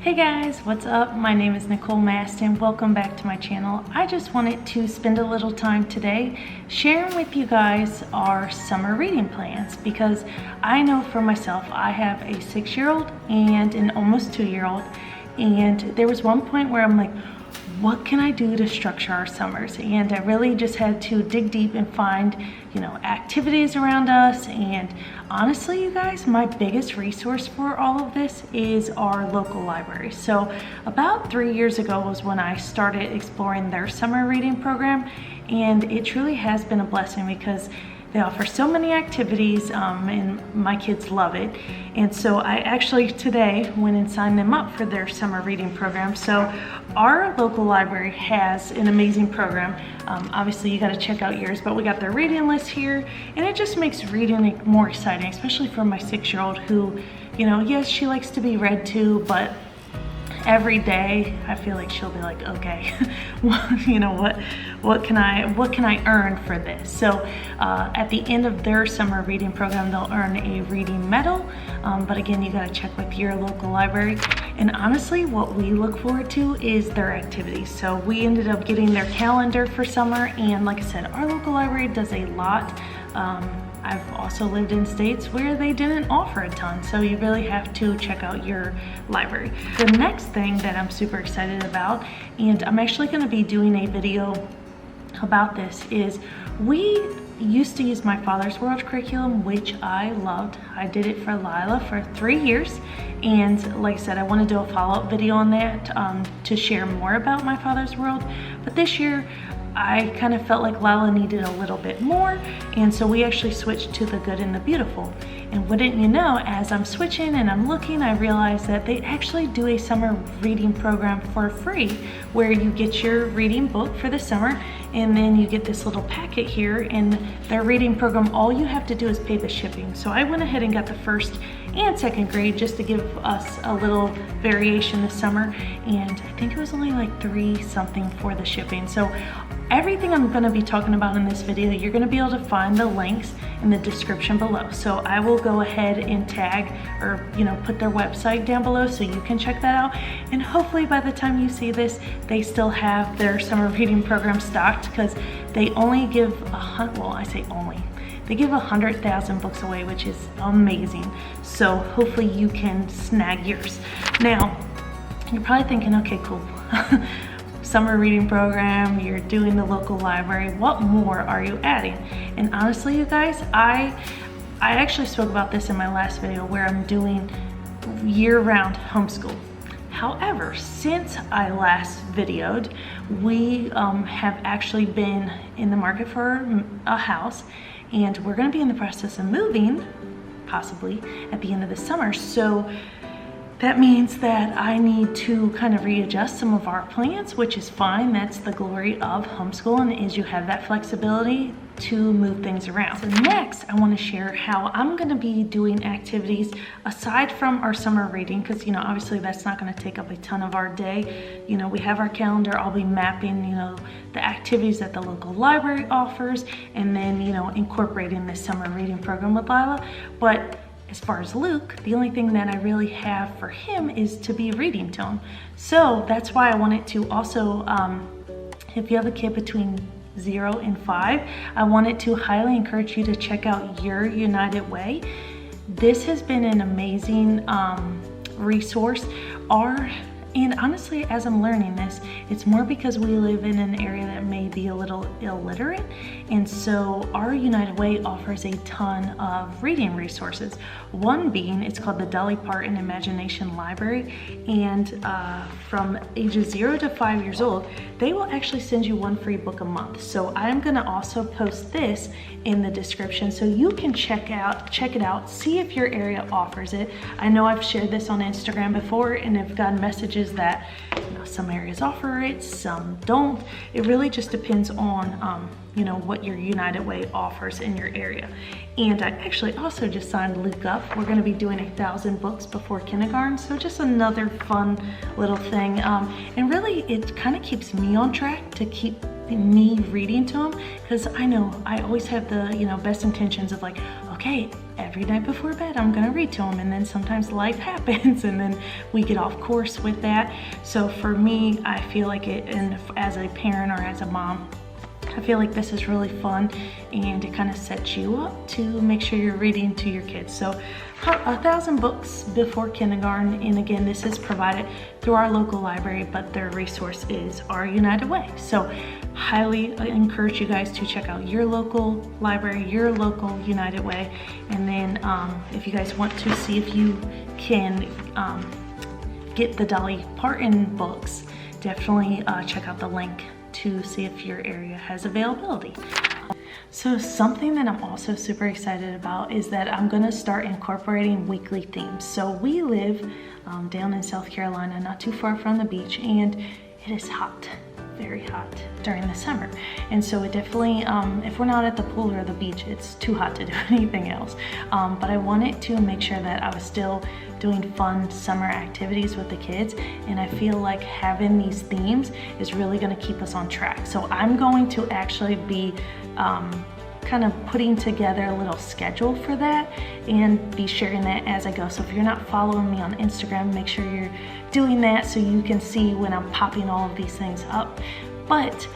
Hey guys, what's up? My name is Nicole Mastin. Welcome back to my channel. I just wanted to spend a little time today sharing with you guys our summer reading plans because I know for myself I have a 6-year-old and an almost 2-year-old, and there was one point where I'm like, what can I do to structure our summers? And I really just had to dig deep and find, activities around us. And honestly, you guys, my biggest resource for all of this is our local library. So about 3 years ago was when I started exploring their summer reading program, and it truly has been a blessing because they offer so many activities, and my kids love it. And so I actually today went and signed them up for their summer reading program. So our local library has an amazing program. Obviously you got to check out yours, but we got their reading list here, and it just makes reading more exciting, especially for my 6-year-old who, yes, she likes to be read to, but every day I feel like she'll be like, okay, what can I earn for this? So at the end of their summer reading program, they'll earn a reading medal. But again, you got to check with your local library. And honestly, what we look forward to is their activities. So we ended up getting their calendar for summer, and like I said, our local library does a lot. I've also lived in states where they didn't offer a ton, so you really have to check out your library. The next thing that I'm super excited about, and I'm actually going to be doing a video about this, is we used to use my Father's World curriculum, which I loved. I did it for Lila for 3 years, and like I said, I want to do a follow-up video on that to share more about my Father's World. But this year I kind of felt like Lila needed a little bit more, and so we actually switched to the Good and the Beautiful. And wouldn't you know, as I'm switching and I'm looking, I realized that they actually do a summer reading program for free, where you get your reading book for the summer, and then you get this little packet here in their reading program. All you have to do is pay the shipping. So I went ahead and got the 1st and 2nd grade just to give us a little variation this summer, and I think it was only like $3 something for the shipping. So everything I'm going to be talking about in this video, you're going to be able to find the links in the description below. So I will go ahead and tag or put their website down below so you can check that out. And hopefully by the time you see this, they still have their summer reading program stocked, because they only give they give 100,000 books away, which is amazing. So hopefully you can snag yours. Now, you're probably thinking, okay, cool. Summer reading program, you're doing the local library, what more are you adding? And honestly, you guys, I actually spoke about this in my last video where I'm doing year-round homeschool. However, since I last videoed, we have actually been in the market for a house, and we're going to be in the process of moving, possibly at the end of the summer. So that means that I need to kind of readjust some of our plans, which is fine. That's the glory of homeschooling, is you have that flexibility to move things around. So next, I want to share how I'm going to be doing activities aside from our summer reading, because obviously that's not going to take up a ton of our day. We have our calendar. I'll be mapping the activities that the local library offers, and then incorporating this summer reading program with Lila. But as far as Luke, the only thing that I really have for him is to be reading to him. So that's why I wanted to also, if you have a kid between 0 and 5, I wanted to highly encourage you to check out Your United Way. This has been an amazing resource. And honestly, as I'm learning this, it's more because we live in an area that may be a little illiterate. And so our United Way offers a ton of reading resources. One being, it's called the Dolly Parton Imagination Library. And from ages 0 to 5 years old, they will actually send you 1 free book a month. So I'm gonna also post this in the description so you can check it out, see if your area offers it. I know I've shared this on Instagram before, and I've gotten messages that some areas offer it, some don't. It really just depends on what your United Way offers in your area. And I actually also just signed Luke up. We're going to be doing 1,000 books before kindergarten, so just another fun little thing. And really, it kind of keeps me on track to keep me reading to him, because I know I always have the best intentions of like, okay, every night before bed I'm gonna read to them, and then sometimes life happens and then we get off course with that. So for me, I feel like it, and as a parent or as a mom, I feel like this is really fun, and it kind of sets you up to make sure you're reading to your kids. So 1,000 books before kindergarten, and again, this is provided through our local library, but their resource is our United Way. So highly encourage you guys to check out your local library, your local United Way, and then if you guys want to see if you can get the Dolly Parton books, definitely check out the link to see if your area has availability. So something that I'm also super excited about is that I'm gonna start incorporating weekly themes. So we live down in South Carolina, not too far from the beach, and it is hot, very hot during the summer. And so it definitely, if we're not at the pool or the beach, it's too hot to do anything else. But I wanted to make sure that I was still doing fun summer activities with the kids, and I feel like having these themes is really going to keep us on track. So I'm going to actually be kind of putting together a little schedule for that and be sharing that as I go. So if you're not following me on Instagram, make sure you're doing that so you can see when I'm popping all of these things up. But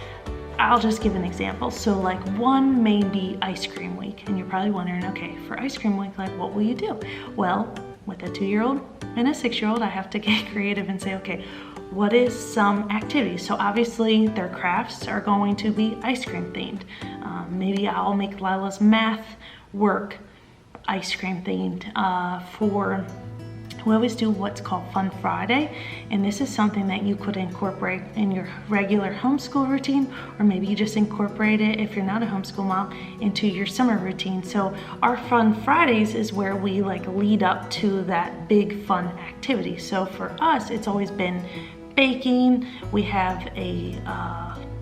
I'll just give an example. So like one may be ice cream week, and you're probably wondering, okay, for ice cream week, like what will you do? Well, with a 2-year-old and a 6-year-old, I have to get creative and say, okay, what is some activities? So obviously their crafts are going to be ice cream themed. Maybe I'll make Lila's math work ice cream themed. We always do what's called Fun Friday, and this is something that you could incorporate in your regular homeschool routine, or maybe you just incorporate it, if you're not a homeschool mom, into your summer routine. So our Fun Fridays is where we like lead up to that big fun activity. So for us, it's always been baking. We have a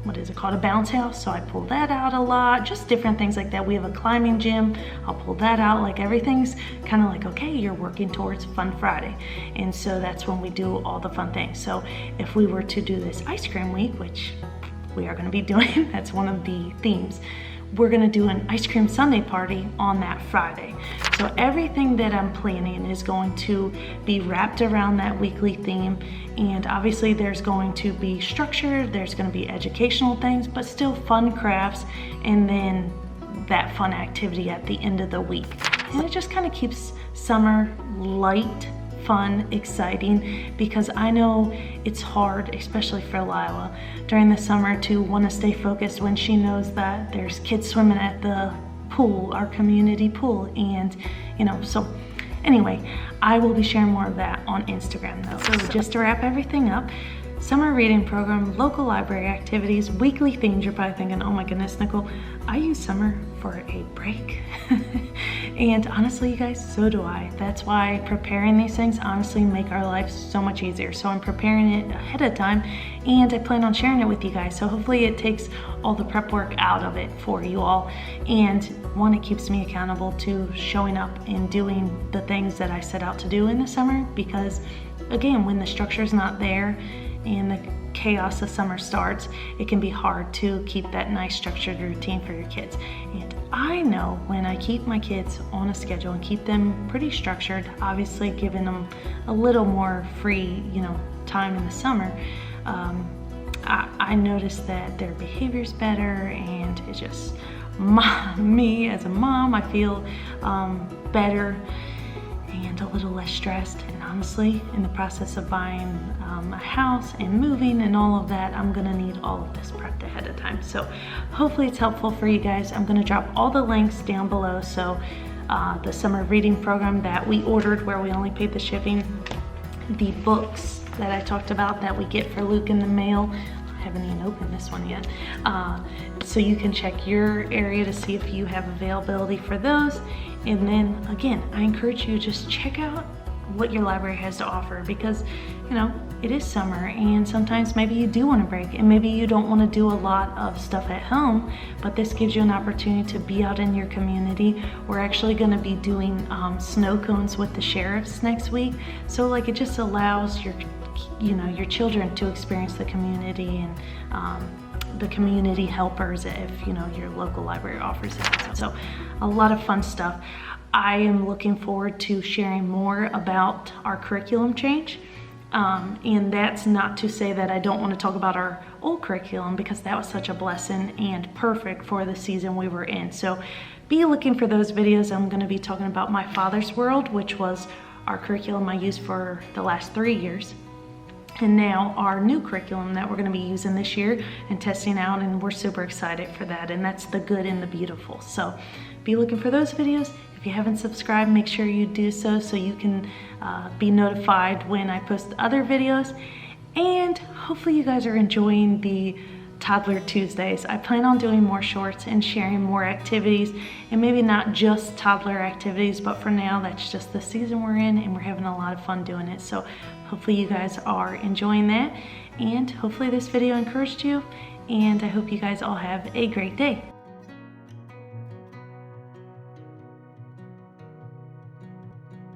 what is it called, a bounce house, so I pull that out a lot, just different things like that. We have a climbing gym, I'll pull that out. Like everything's kind of like, okay, you're working towards Fun Friday, and so that's when we do all the fun things. So if we were to do this ice cream week, which we are going to be doing, that's one of the themes, we're going to do an ice cream sundae party on that Friday. So everything that I'm planning is going to be wrapped around that weekly theme, and obviously there's going to be structure, there's going to be educational things, but still fun crafts, and then that fun activity at the end of the week. And it just kind of keeps summer light, fun, exciting, because I know it's hard, especially for Lila, during the summer to want to stay focused when she knows that there's kids swimming at the pool, our community pool, and so anyway, I will be sharing more of that on Instagram though. So just to wrap everything up, summer reading program, local library activities, weekly themes. You're probably thinking, oh my goodness, Nicole, I use summer for a break. And honestly, you guys, so do I. That's why preparing these things honestly make our lives so much easier. So I'm preparing it ahead of time, and I plan on sharing it with you guys. So hopefully it takes all the prep work out of it for you all. And one, it keeps me accountable to showing up and doing the things that I set out to do in the summer, because again, when the structure is not there and the chaos of summer starts, it can be hard to keep that nice structured routine for your kids. And I know when I keep my kids on a schedule and keep them pretty structured, obviously giving them a little more free, time in the summer, I notice that their behavior's better, and it's just me as a mom, I feel better and a little less stressed. And honestly, in the process of buying a house and moving and all of that, I'm gonna need all of this prepped ahead of time. So hopefully it's helpful for you guys. I'm gonna drop all the links down below. So the summer reading program that we ordered, where we only paid the shipping, the books that I talked about that we get for Luke in the mail. I haven't even opened this one yet. So you can check your area to see if you have availability for those. And then again, I encourage you to just check out what your library has to offer, because it is summer, and sometimes maybe you do want to break, and maybe you don't want to do a lot of stuff at home, but this gives you an opportunity to be out in your community. We're actually going to be doing snow cones with the sheriffs next week, so like it just allows your children to experience the community and the community helpers if your local library offers that. So a lot of fun stuff. I am looking forward to sharing more about our curriculum change. And that's not to say that I don't want to talk about our old curriculum, because that was such a blessing and perfect for the season we were in. So be looking for those videos. I'm going to be talking about My Father's World, which was our curriculum I used for the last 3 years. And now our new curriculum that we're going to be using this year and testing out, and we're super excited for that. And that's the good and the beautiful. So be looking for those videos. If you haven't subscribed, make sure you do so you can be notified when I post other videos. And hopefully you guys are enjoying the Toddler Tuesdays. I plan on doing more shorts and sharing more activities, and maybe not just toddler activities, but for now that's just the season we're in, and we're having a lot of fun doing it. So hopefully you guys are enjoying that, and hopefully this video encouraged you, and I hope you guys all have a great day.